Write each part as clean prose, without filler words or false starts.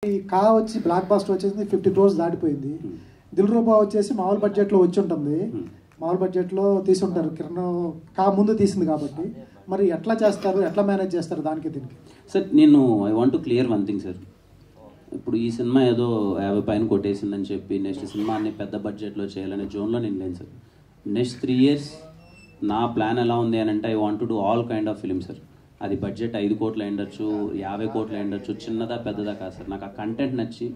ఈ కా వచ్చి బ్లాక్ బాస్టర్ వచ్చేసి 50 crores దాటిపోయింది. దిల్రూబా వచ్చేసి మామూలు బడ్జెట్లో వచ్చి ఉంటుంది. మామూలు బడ్జెట్లో తీసి ఉంటారు. కిరణ్ కా ముందు తీసింది కాబట్టి మరి ఎట్లా చేస్తారు, ఎట్లా మేనేజ్ చేస్తారు దానికి దీనికి? సార్ నేను I want to clear one thing sir. ఇప్పుడు ఈ సినిమా ఏదో 50 పైన కొట్టేసిందని చెప్పి నెక్స్ట్ సినిమా అన్ని పెద్ద బడ్జెట్లో చేయాలనే జోన్లో నేను లేను సార్. నెక్స్ట్ 3 years నా ప్లాన్ ఎలా ఉంది అని అంటే I want to do all kind of film sir. అది బడ్జెట్ 5 కోట్లు అయ్యుండొచ్చు, 50 కోట్లు అయ్యుండొచ్చు, చిన్నదా పెద్దదా కాదు సార్. నాకు ఆ కంటెంట్ నచ్చి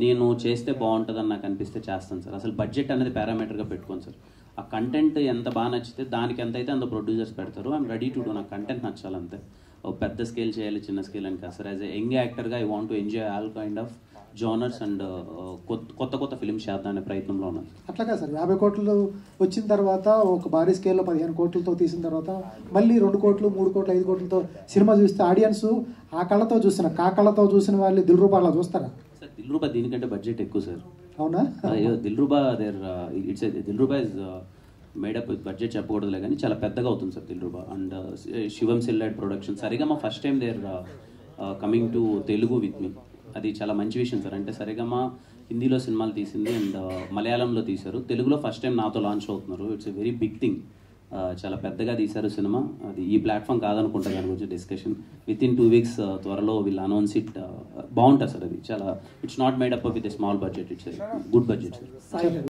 నేను చేస్తే బాగుంటుందని నాకు అనిపిస్తే చేస్తాను సార్. అసలు బడ్జెట్ అనేది పారామీటర్గా పెట్టుకోను సార్. ఆ కంటెంట్ ఎంత బాగా నచ్చితే దానికి ఎంత అయితే అంత ప్రొడ్యూసర్స్ పెడతారు. I'm ready to do. నాకు కంటెంట్ నచ్చాలంతే. పెద్ద స్కేల్ చేయాలి, చిన్న స్కేల్ అని కాదు సార్. యాజ్ ఎ యంగ్ యాక్టర్గా I want to enjoy all kind of genres and కొత్త కొత్త ఫిలిమ్స్ చేద్దాం అనే ప్రయత్నంలో ఉన్నాను. అట్లా కాదు సార్, 50 కోట్లు వచ్చిన తర్వాత ఒక భారీ స్కేల్లో 15 కోట్లతో తీసిన తర్వాత మళ్ళీ 2 కోట్లు 3 కోట్లు 5 కోట్లతో సినిమా చూస్తే ఆడియన్స్ ఆ కళ్ళతో చూసిన కా కళ్ళతో చూసిన వాళ్ళు దిల్రూబా అలా చూస్తారా సార్? దిల్రూబా దీనికంటే బడ్జెట్ ఎక్కువ సార్. అవునా? Dilruba Dilruba is made up with budget చెప్పకూడదులే కానీ చాలా పెద్దగా అవుతుంది sir Dilruba. And Shivam Celluloid production. Saregama first time they're coming to Telugu with me. అది చాలా మంచి విషయం సార్. అంటే సరిగమా హిందీలో సినిమాలు తీసింది అండ్ మలయాళంలో తీశారు. తెలుగులో ఫస్ట్ టైం నాతో లాంచ్ అవుతున్నారు. It's a very big thing. చాలా పెద్దగా తీశారు సినిమా. అది ఈ ప్లాట్ఫామ్ కాదనుకుంటా దాని గురించి డిస్కషన్. విత్ ఇన్ 2 weeks త్వరలో వీళ్ళు అనౌన్స్ ఇట్. బాగుంటుంది సార్. అది చాలా it's not made up with a small budget. It's good budget sir.